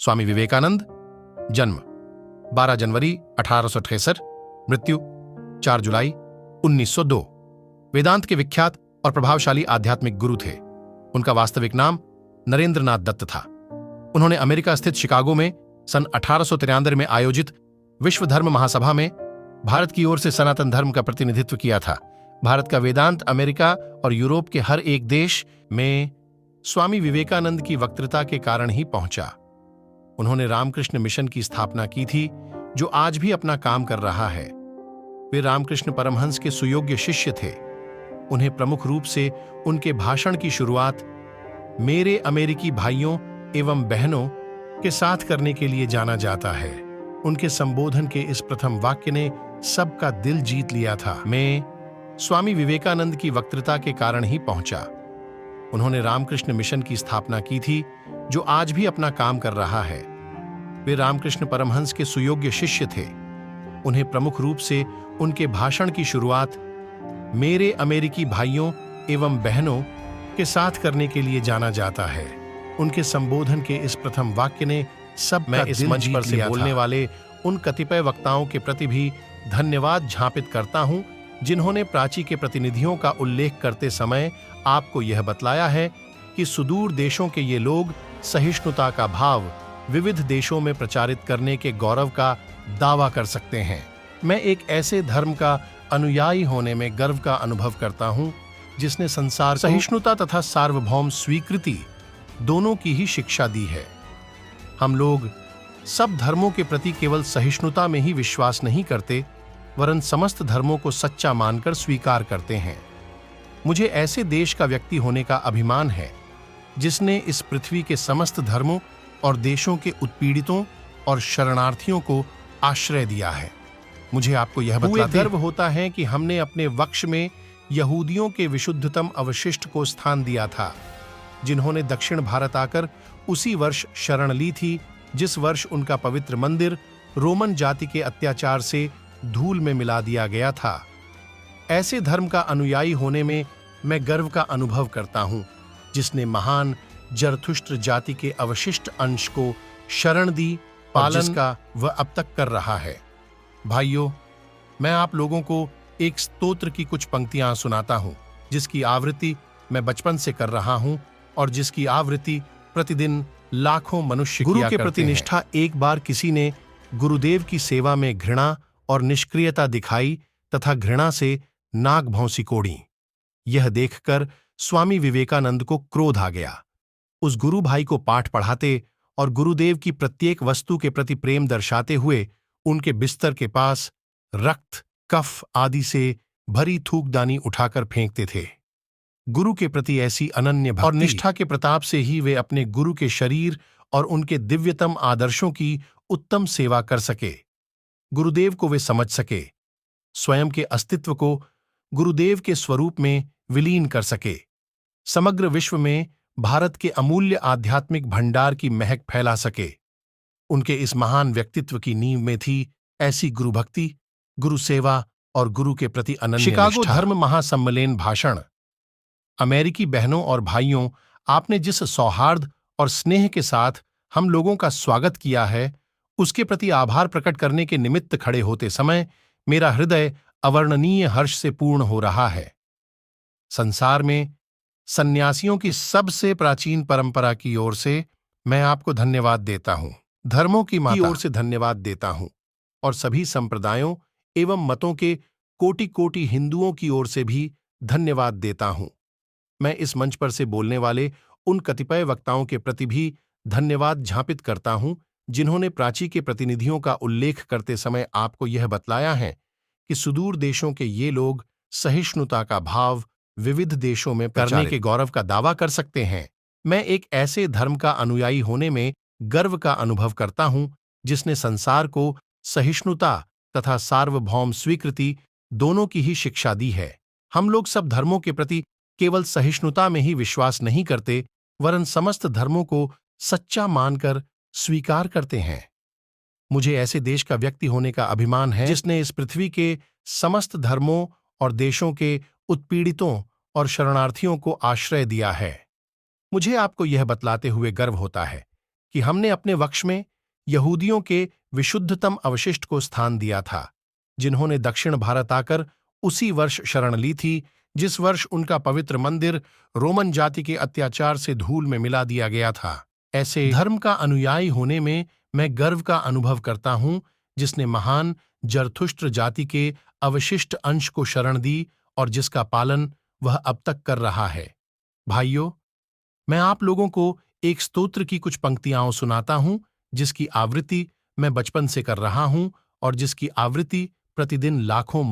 स्वामी विवेकानंद, जन्म 12 जनवरी 1863, मृत्यु 4 जुलाई 1902। वेदांत के विख्यात और प्रभावशाली आध्यात्मिक गुरु थे। उनका वास्तविक नाम नरेंद्रनाथ दत्त था। उन्होंने अमेरिका स्थित शिकागो में सन 1893 में आयोजित विश्व धर्म महासभा में भारत की ओर से सनातन धर्म का प्रतिनिधित्व किया था। भारत का वेदांत अमेरिका और यूरोप के हर एक देश में स्वामी विवेकानंद की वक्तृता के कारण ही पहुंचा। उन्होंने रामकृष्ण मिशन की स्थापना की थी, जो आज भी अपना काम कर रहा है। वे रामकृष्ण परमहंस के सुयोग्य शिष्य थे। उन्हें प्रमुख रूप से उनके भाषण की शुरुआत मेरे अमेरिकी भाइयों एवं बहनों के साथ करने के लिए जाना जाता है। उनके संबोधन के इस प्रथम वाक्य ने सबका दिल जीत लिया था। मैं स्वामी विवेकानंद की वक्तृता के कारण ही पहुंचा। उन्होंने रामकृष्ण मिशन की स्थापना की थी, जो आज भी अपना काम कर रहा है। वे रामकृष्ण परमहंस के सुयोग्य शिष्य थे। उन्हें प्रमुख रूप से उनके भाषण की शुरुआत मेरे अमेरिकी भाइयों एवं बहनों के साथ करने के लिए जाना जाता है। उनके संबोधन के इस प्रथम वाक्य ने सब मैं इस मंच पर से बोलने वाले उन कतिपय वक्ताओं के प्रति भी धन्यवाद ज्ञापित करता हूं, जिन्होंने प्राची के प्रतिनिधियों का उल्लेख करते समय आपको यह बतलाया है कि सुदूर देशों के ये लोग सहिष्णुता का भाव विविध देशों में प्रचारित करने के गौरव का दावा कर सकते हैं। मैं एक ऐसे धर्म का अनुयायी होने में गर्व का अनुभव करता हूं, जिसने संसार सहिष्णुता तथा सार्वभौम स्वीकृति दोनों की ही शिक्षा दी है। हम लोग सब धर्मों के प्रति केवल सहिष्णुता में ही विश्वास नहीं करते, वरन समस्त धर्मों को सच्चा मानकर स्वीकार करते हैं। मुझे ऐसे देश का व्यक्ति होने का अभिमान है, जिसने इस पृथ्वी के समस्त धर्मों और देशों के उत्पीड़ितों और शरणार्थियों को आश्रय दिया है। मुझे आपको यह बतलाते गर्व होता है कि हमने अपने वक्ष में यहूदियों के विशुद्धतम अवशिष्ट को स्थान दिया था, जिन्होंने दक्षिण भारत आकर उसी वर्ष शरण ली थी, जिस वर्ष उनका पवित्र मंदिर रोमन जाति के अत्याचार से धूल में मिला दिया गया था। ऐसे धर्म का अनुयायी होने में मैं गर्व का अनुभव करता हूं, जिसने महान जरथुष्ट्र जाति के अवशिष्ट अंश को शरण दी, पालन का वह अब तक कर रहा है। भाइयों, मैं आप लोगों को एक स्तोत्र की कुछ पंक्तियां सुनाता हूं, जिसकी आवृत्ति मैं बचपन से कर रहा हूं और जिसकी आवृत्ति प्रतिदिन लाखों मनुष्य गुरु के प्रति निष्ठा। एक बार किसी ने गुरुदेव की सेवा में घृणा और निष्क्रियता दिखाई तथा घृणा से नाक भौंसी कोड़ी। यह देखकर स्वामी विवेकानंद को क्रोध आ गया। उस गुरु भाई को पाठ पढ़ाते और गुरुदेव की प्रत्येक वस्तु के प्रति प्रेम दर्शाते हुए उनके बिस्तर के पास रक्त, कफ आदि से भरी थूकदानी उठाकर फेंकते थे। गुरु के प्रति ऐसी अनन्य भक्ति और निष्ठा के प्रताप से ही वे अपने गुरु के शरीर और उनके दिव्यतम आदर्शों की उत्तम सेवा कर सके। गुरुदेव को वे समझ सके, स्वयं के अस्तित्व को गुरुदेव के स्वरूप में विलीन कर सके, समग्र विश्व में भारत के अमूल्य आध्यात्मिक भंडार की महक फैला सके। उनके इस महान व्यक्तित्व की नींव में थी ऐसी गुरु भक्ति, गुरु सेवा और गुरु के प्रति अनन्य निष्ठा। शिकागो धर्म महासम्मेलन भाषण। अमेरिकी बहनों और भाइयों, आपने जिस सौहार्द और स्नेह के साथ हम लोगों का स्वागत किया है, उसके प्रति आभार प्रकट करने के निमित्त खड़े होते समय मेरा हृदय अवर्णनीय हर्ष से पूर्ण हो रहा है। संसार में सन्यासियों की सबसे प्राचीन परंपरा की ओर से मैं आपको धन्यवाद देता हूं, धर्मों की माता की ओर से धन्यवाद देता हूं और सभी संप्रदायों एवं मतों के कोटि कोटि हिंदुओं की ओर से भी धन्यवाद देता हूं। मैं इस मंच पर से बोलने वाले उन कतिपय वक्ताओं के प्रति भी धन्यवाद ज्ञापित करता हूं, जिन्होंने प्राची के प्रतिनिधियों का उल्लेख करते समय आपको यह बतलाया है कि सुदूर देशों के ये लोग सहिष्णुता का भाव विविध देशों में करने के गौरव का दावा कर सकते हैं। मैं एक ऐसे धर्म का अनुयायी होने में गर्व का अनुभव करता हूं, जिसने संसार को सहिष्णुता तथा सार्वभौम स्वीकृति दोनों की ही शिक्षा दी है। हम लोग सब धर्मों के प्रति केवल सहिष्णुता में ही विश्वास नहीं करते, वरन समस्त धर्मों को सच्चा मानकर स्वीकार करते हैं। मुझे ऐसे देश का व्यक्ति होने का अभिमान है, जिसने इस पृथ्वी के समस्त धर्मों और देशों के उत्पीड़ितों और शरणार्थियों को आश्रय दिया है। मुझे आपको यह बतलाते हुए गर्व होता है कि हमने अपने वक्ष में यहूदियों के विशुद्धतम अवशिष्ट को स्थान दिया था, जिन्होंने दक्षिण भारत आकर उसी वर्ष शरण ली थी जिस वर्ष उनका पवित्र मंदिर रोमन जाति के अत्याचार से धूल में मिला दिया गया था। ऐसे धर्म का अनुयायी होने में मैं गर्व का अनुभव करता हूं, जिसने महान जरथुष्ट्र जाति के अवशिष्ट अंश को शरण दी और जिसका पालन वह अब तक कर रहा है। भाइयों, मैं आप लोगों को एक स्तोत्र की कुछ पंक्तियां सुनाता हूं, जिसकी आवृत्ति मैं बचपन से कर रहा हूं और जिसकी आवृत्ति प्रतिदिन लाखों